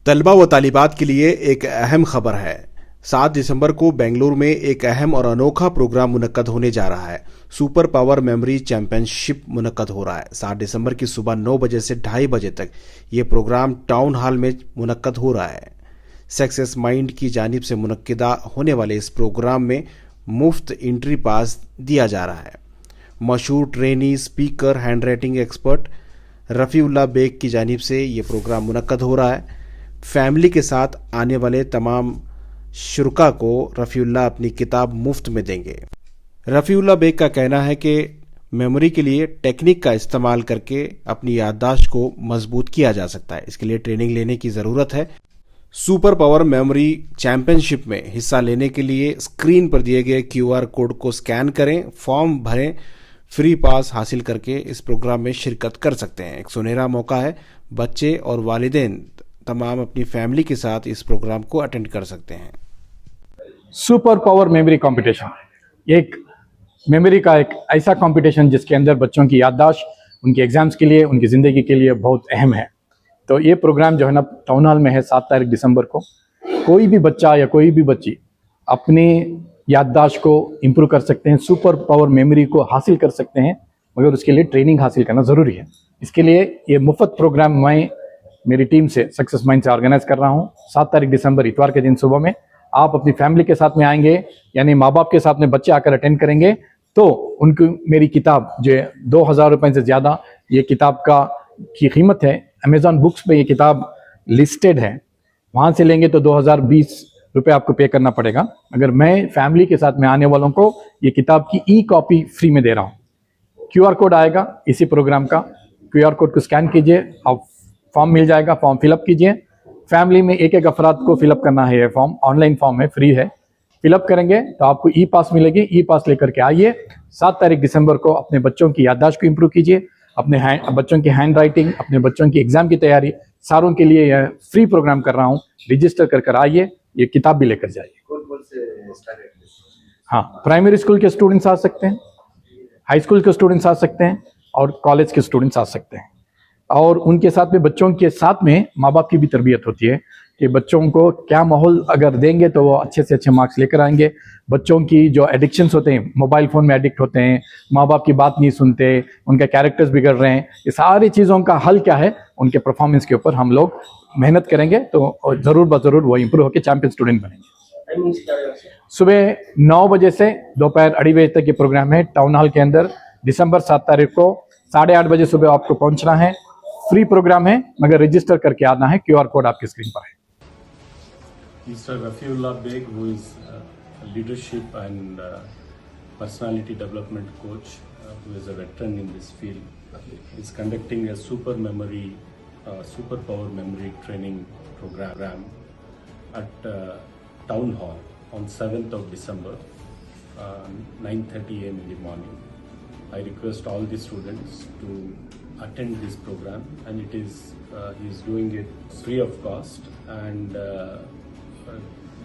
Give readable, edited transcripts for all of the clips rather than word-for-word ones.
तलबा व तालिबात के लिए एक अहम खबर है। 7 दिसंबर को बेंगलुरु में एक अहम और अनोखा प्रोग्राम मुनक्कद होने जा रहा है। सुपर पावर मेमोरी चैंपियनशिप मुनक्कद हो रहा है। 7 दिसंबर की सुबह 9 बजे से 2:30 बजे तक ये प्रोग्राम टाउन हॉल में मुनक्कद हो रहा है। सक्सेस माइंड की जानिब से मुनक्किदा होने वाले इस प्रोग्राम में मुफ्त एंट्री पास दिया जा रहा है। मशहूर trainee speaker handwriting expert Rafiullah Baig की जानिब से ये प्रोग्राम मुनक्कद हो रहा है। फैमिली के साथ आने वाले तमाम शुरका को रफ़ीउल्लाह अपनी किताब मुफ्त में देंगे। रफ़ीउल्लाह बेग का कहना है कि मेमोरी के लिए टेक्निक का इस्तेमाल करके अपनी याददाश्त को मजबूत किया जा सकता है। इसके लिए ट्रेनिंग लेने की ज़रूरत है। सुपर पावर मेमोरी चैंपियनशिप में हिस्सा लेने के लिए स्क्रीन पर दिए गए QR कोड को स्कैन करें, फॉर्म भरें, फ्री पास हासिल करके इस प्रोग्राम में शिरकत कर सकते हैं। एक सुनहरा मौका है। बच्चे और वालिदैन तमाम अपनी फैमिली के साथ इस प्रोग्राम को अटेंड कर सकते हैं। सुपर पावर मेमोरी कंपटीशन एक मेमोरी का एक ऐसा कंपटीशन जिसके अंदर बच्चों की याददाश्त उनके एग्जाम्स के लिए, उनकी ज़िंदगी के लिए बहुत अहम है। तो ये प्रोग्राम जो है ना टाउन हॉल में है 7 तारीख दिसंबर को। कोई भी बच्चा या कोई भी बच्ची अपनी याददाश्त को इम्प्रूव कर सकते हैं, सुपर पावर मेमोरी को हासिल कर सकते हैं, मगर उसके लिए ट्रेनिंग हासिल करना ज़रूरी है। इसके लिए ये मुफ्त प्रोग्राम मैं मेरी टीम से सक्सेस माइंड से ऑर्गेनाइज कर रहा हूँ। 7 तारीख दिसंबर इतवार के दिन सुबह में आप अपनी फैमिली के साथ में आएंगे, यानी माँ बाप के साथ में बच्चे आकर अटेंड करेंगे तो उनको मेरी किताब जो 2,000 रुपये से ज़्यादा ये किताब की कीमत है। अमेजॉन बुक्स पे ये किताब लिस्टेड है, वहाँ से लेंगे तो 2,020 रुपये आपको पे करना पड़ेगा। मगर मैं फैमिली के साथ में आने वालों को ये किताब की ई-कॉपी फ्री में दे रहा हूँ। QR कोड आएगा इसी प्रोग्राम का, QR कोड को स्कैन कीजिए, आप फॉर्म मिल जाएगा, फॉर्म फिलअप कीजिए। फैमिली में एक अफराद को फिलअप करना है। ये फॉर्म ऑनलाइन फॉर्म है, फ्री है। फिलअप करेंगे तो आपको ई पास मिलेगी। ई पास लेकर के आइए। 7 तारीख दिसंबर को अपने बच्चों की याददाश्त को इम्प्रूव कीजिए, अपने बच्चों की हैंड राइटिंग, अपने बच्चों की एग्जाम की तैयारी, सारों के लिए यह फ्री प्रोग्राम कर रहा हूँ। रजिस्टर कर आइए, ये किताब भी लेकर जाइए। हाँ, प्राइमरी स्कूल के स्टूडेंट्स आ सकते हैं, हाई स्कूल के स्टूडेंट्स आ सकते हैं और कॉलेज के स्टूडेंट्स आ सकते हैं। और उनके साथ में बच्चों के साथ में माँ बाप की भी तरबियत होती है कि बच्चों को क्या माहौल अगर देंगे तो वो अच्छे से अच्छे मार्क्स लेकर आएंगे। बच्चों की जो एडिक्शंस होते हैं, मोबाइल फ़ोन में एडिक्ट होते हैं, माँ बाप की बात नहीं सुनते, उनके कैरेक्टर्स बिगड़ रहे हैं, ये सारी चीज़ों का हल क्या है, उनके परफॉर्मेंस के ऊपर हम लोग मेहनत करेंगे तो ज़रूर ब वो इम्प्रूव होकर चैम्पियन स्टूडेंट बनेंगे। सुबह 9 बजे से दोपहर 2:30 बजे तक ये प्रोग्राम है टाउन हॉल के अंदर। दिसंबर 7 तारीख को 8:30 बजे सुबह आपको पहुंचना है। फ्री प्रोग्राम है, मगर रजिस्टर करके आना है। QR कोड आपकी स्क्रीन पर है। Mr. Rafeeullah Beg, who is a leadership and personality development coach, who is a veteran in this field, is conducting a super power memory training program at Town Hall on 7th of December, 9:30 a.m. in the morning. I request all the students to attend this program, and it is he is doing it free of cost, and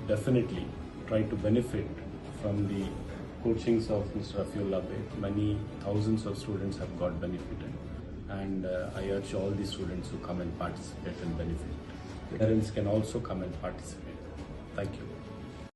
definitely try to benefit from the coachings of Mr. Rafeeullah Beg. Many thousands of students have got benefited, and I urge all the students to come and participate and benefit. Parents can also come and participate. Thank you.